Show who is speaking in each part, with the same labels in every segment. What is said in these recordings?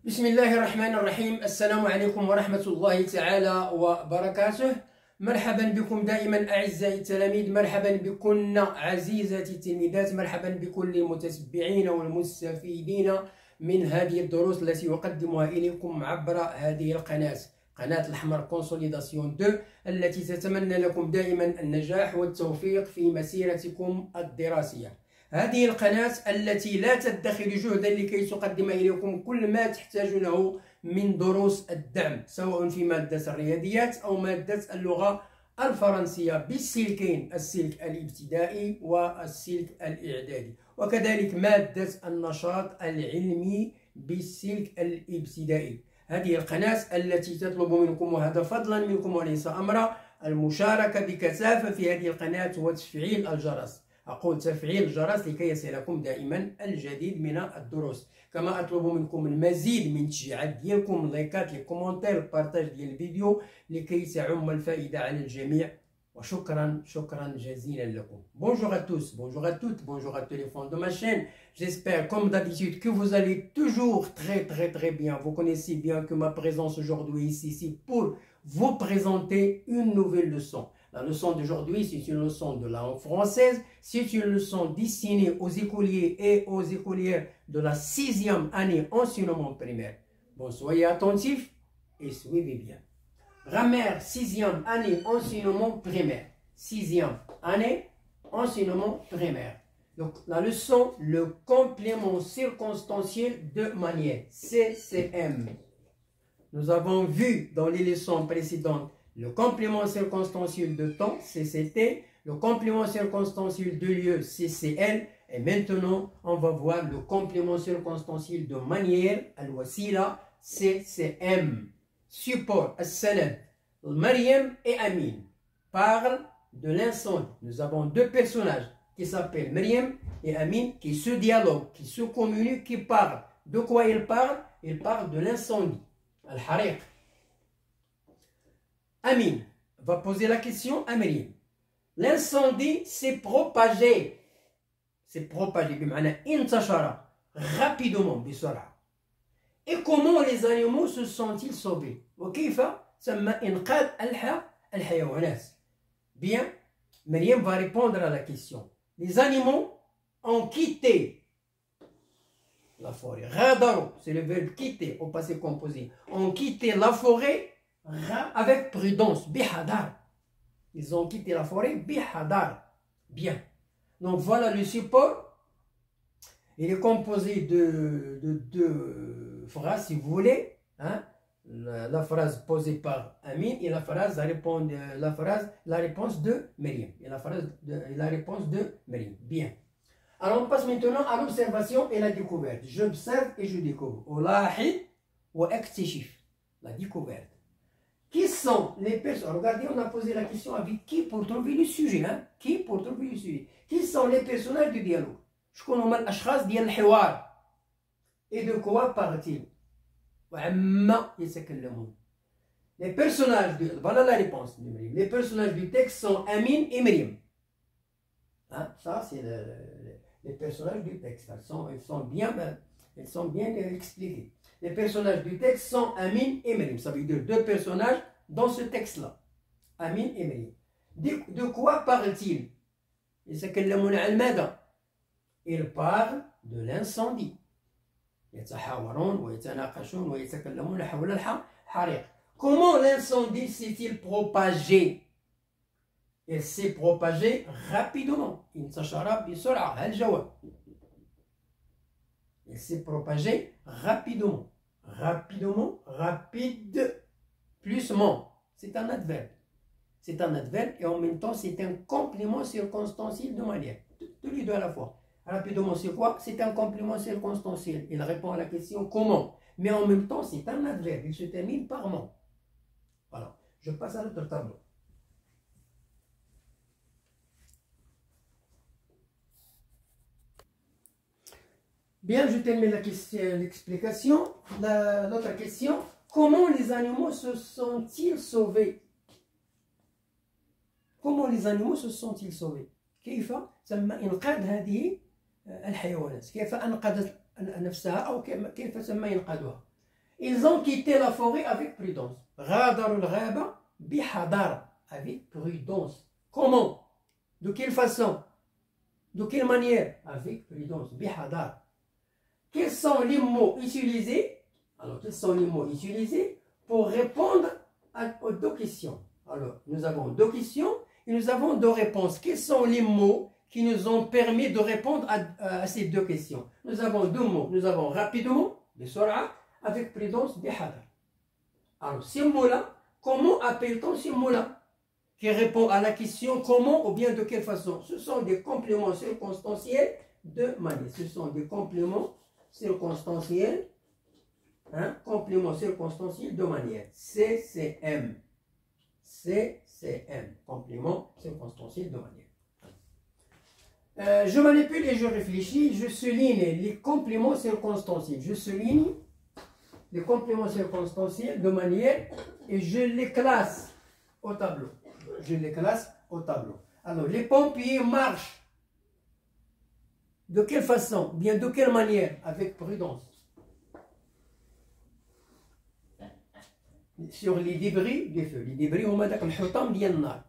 Speaker 1: بسم الله الرحمن الرحيم. السلام عليكم ورحمة الله تعالى وبركاته. مرحبا بكم دائما أعزائي التلاميذ، مرحبا بكن عزيزاتي التلميذات، مرحبا بكل المتتبعين والمستفيدين من هذه الدروس التي أقدمها إليكم عبر هذه القناة، قناة الحمر كونسوليداسيون 2، التي تتمنى لكم دائما النجاح والتوفيق في مسيرتكم الدراسية. هذه القناة التي لا تدخر جهدا لكي تقدم إليكم كل ما تحتاجونه من دروس الدعم، سواء في مادة الرياضيات أو مادة اللغة الفرنسية بالسلكين، السلك الابتدائي والسلك الإعدادي، وكذلك مادة النشاط العلمي بالسلك الابتدائي. هذه القناة التي تطلب منكم، وهذا فضلا منكم وليس أمرا، المشاركة بكثافة في هذه القناة وتفعيل الجرس. أقول تفعيل الجرس لكي يصلكم دائما الجديد من الدروس. كما أطلب منكم المزيد من التشجيعات ديالكم، اللايكات، الكومنتير، البارتاج ديال الفيديو لكي تعم الفائدة على الجميع. وشكرا جزيلا لكم. Bonjour à tous, bonjour à toutes, bonjour à tous les fans de ma chaîne. J'espère comme d'habitude que vous allez toujours très bien. Vous connaissez bien que ma présence aujourd'hui ici pour vous présenter une nouvelle leçon. La leçon d'aujourd'hui, c'est une leçon de la langue française. C'est une leçon destinée aux écoliers et aux écolières de la 6e année enseignement primaire. Bon, soyez attentifs et suivez bien. Grammaire 6e année enseignement primaire. 6e année enseignement primaire. Donc, la leçon, le complément circonstanciel de manière, CCM. Nous avons vu dans les leçons précédentes le complément circonstanciel de temps, CCT, le complément circonstanciel de lieu, CCL, et maintenant, on va voir le complément circonstanciel de manière, al-wasila, CCM. Support, al-sanad, Mariam et Amin parlent de l'incendie. Nous avons deux personnages qui s'appellent Mariam et Amin qui se dialoguent, qui se communiquent, qui parlent. De quoi ils parlent? Ils parlent de l'incendie, al-hariq. Amin va poser la question à Mariam. L'incendie s'est propagé. C'est propagé, bimana intashara, rapidement, bisara. Et comment les animaux se sont-ils sauvés? وكيف تم إنقاذ الحيوانات? Bien, Mariam va répondre à la question. Les animaux ont quitté la forêt. Radaro, c'est le verbe quitter au passé composé. Ont quitté la forêt avec prudence, bihadar. Ils ont quitté la forêt, bihadar. Bien. Donc voilà le support. Il est composé de deux phrases, si vous voulez. Hein? La phrase posée par Amin et la réponse de Mariam. Et la réponse de Mariam. Bien. Alors on passe maintenant à l'observation et la découverte. J'observe et je découvre. Olahid wa aktishif. La découverte. Qui sont les personnes? Regardez, on a posé la question avec qui pour trouver le sujet. Hein? Qui pour trouver le sujet? Qui sont les personnages du dialogue? شكون هما الأشخاص ديال الحوار؟ Et de quoi parle-t-il? وعما يتكلمون. Les personnages de... Voilà la réponse de Mariam. Les personnages du texte sont Amin et Mariam. Hein? Ça, c'est les personnages du texte. Ils sont bien expliqués. Les personnages du texte sont Amin et Mariam. Ça veut dire deux personnages dans ce texte-là. Amin et Mariam. De quoi parle-t-il? يتكلمون عن ماذا؟ Ils parlent de l'incendie. يتحاورون ويتناقشون ويتكلمون حول الحريق. Comment l'incendie s'est-il propagé? Il s'est propagé rapidement. انتشر بسرعة. هل الجواب؟ Il s'est propagé rapidement. Rapidement, rapide, plus ment. C'est un adverbe. C'est un adverbe et en même temps c'est un complément circonstanciel de manière. Tous les deux à la fois. Rapidement, c'est quoi? C'est un complément circonstanciel. Il répond à la question comment. Mais en même temps, c'est un adverbe. Il se termine par ment. Voilà. Je passe à l'autre tableau. Bien, je termine l'explication. L'autre question. Comment les animaux se sont-ils sauvés? Comment les animaux se sont-ils sauvés? كيف تم إنقاذ هذه الحيوانات؟ كيف أنقذت نفسها أو كيف تم إنقاذها؟ Ils ont quitté la forêt avec prudence. غادروا الغابة بحذر, avec prudence. Comment? De quelle façon? De quelle manière? Avec prudence. بحذر. Quels sont les mots utilisés? Alors, quels sont les mots utilisés pour répondre aux deux questions? Alors, nous avons deux questions et nous avons deux réponses. Quels sont les mots qui nous ont permis de répondre à ces deux questions? Nous avons deux mots. Nous avons rapidement, بسرعة, avec prudence, بحذر. Alors, ces mots-là, comment appelle-t-on ces mots-là qui répondent à la question comment ou bien de quelle façon? Ce sont des compléments circonstanciels de manière. Ce sont des compléments circonstanciels, compléments circonstanciels de manière. CCM. CCM. Complément circonstanciel de manière. Je manipule et je réfléchis. Je souligne les compléments circonstanciels. Je souligne les compléments circonstanciels de manière et je les classe au tableau. Je les classe au tableau. Alors, les pompiers marchent. De quelle façon? Bien, de quelle manière? Avec prudence. Sur les débris des feux. Les débris هما داك الحطام ديال النار.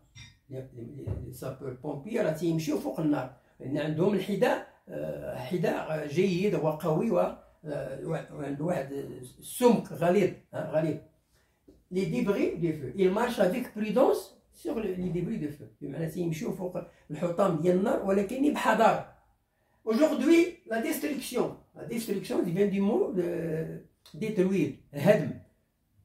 Speaker 1: les sapeurs-pompiers راه تيمشيو فوق النار. لأن عندهم الحذاء حذاء جيد وقوي وعنده واحد السمك غليظ غليظ. Les débris des feux. Ils marchent avec prudence sur les débris des feux. بمعنى تيمشيو فوق الحطام ديال النار ولكن بحذر. Aujourd'hui, la destruction vient du mot détruire, hadm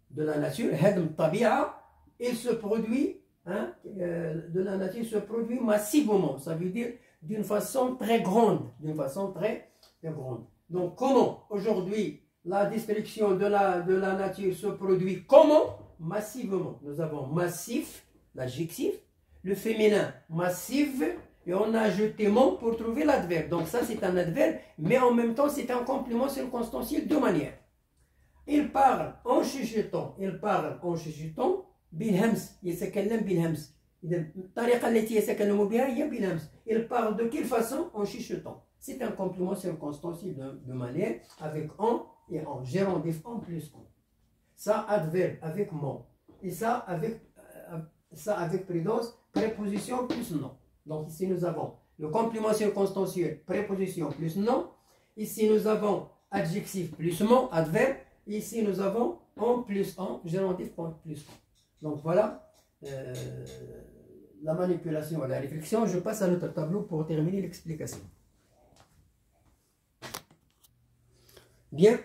Speaker 1: de la nature, hadm tabi'a, il se produit, de la nature se produit massivement, ça veut dire d'une façon très grande, Donc comment aujourd'hui la destruction de la nature se produit? Comment? Massivement. Nous avons massif, l'adjectif, le féminin massive, et on a ajouté mon pour trouver l'adverbe. Donc ça c'est un adverbe, mais en même temps c'est un complément circonstanciel de manière. Il parle en chuchotant, بالهمس, يتكلم بالهمس. الطريقة التي يتكلم بها هي بالهمس. Il parle de quelle façon? En chuchotant. C'est un complément circonstanciel de manière avec en et en, gérondif en plus en. Ça adverbe avec mon. Et ça avec prudence, préposition plus non. Donc ici nous avons le complément circonstanciel, préposition plus non. Ici nous avons adjectif plus mon, adverbe. Ici nous avons en plus en, gérondif plus en. Donc voilà la manipulation et la réflexion. Je passe à notre tableau pour terminer l'explication. Bien.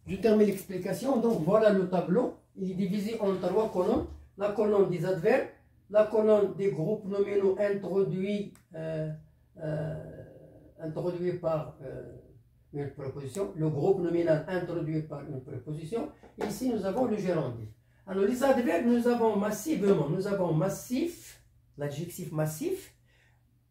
Speaker 1: Je termine l'explication. Donc voilà le tableau. Il est divisé en trois colonnes. La colonne des adverbes, la colonne des groupes nominaux introduits par une préposition, le groupe nominal introduit par une préposition. Et ici, nous avons le gérondif. Alors, les adverbes, nous avons massivement, nous avons massif, l'adjectif massif.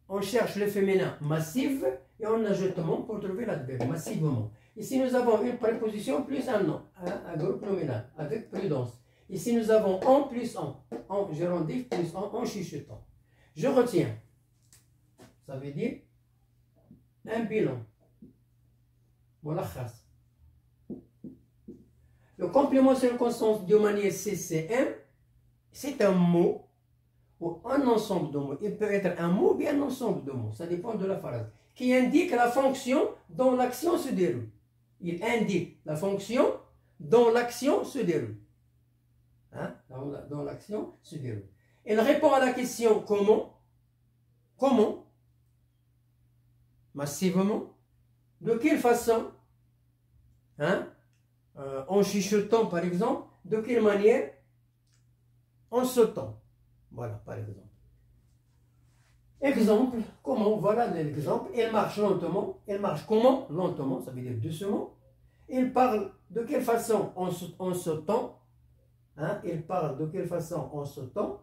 Speaker 1: On cherche le féminin massif et on ajoute mon pour trouver l'adverbe, massivement. Ici, nous avons une préposition plus un nom, un groupe nominal, avec prudence. Ici, nous avons en plus en gérondif plus en chuchotant. Je retiens. Ça veut dire un bilan. ملخص. Le complément circonstance de manière CCM, c'est un mot ou un ensemble de mots. Il peut être un mot ou bien un ensemble de mots. Ça dépend de la phrase. Qui indique la fonction dont l'action se déroule. Il indique la fonction dont l'action se déroule. Dont l'action se déroule. Il répond à la question comment. Comment? Massivement. De quelle façon? En chuchotant par exemple. De quelle manière? En sautant. Voilà par exemple. Exemple, comment? Voilà l'exemple. Il marche lentement. Il marche comment? Lentement, ça veut dire doucement. Il parle de quelle façon? En sautant. Il parle de quelle façon? En sautant.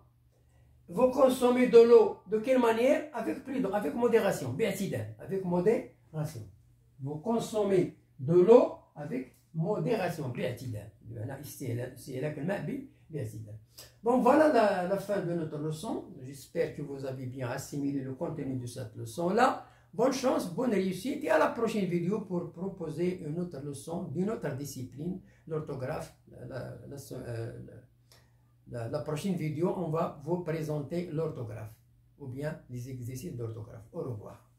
Speaker 1: Vous consommez de l'eau de quelle manière? Avec prudence, avec modération. Avec modération. Vous consommez de l'eau avec modération. Bon, voilà la fin de notre leçon. J'espère que vous avez bien assimilé le contenu de cette leçon-là. Bonne chance, bonne réussite et à la prochaine vidéo pour proposer une autre leçon d'une autre discipline, l'orthographe. La prochaine vidéo, on va vous présenter l'orthographe ou bien les exercices d'orthographe. Au revoir.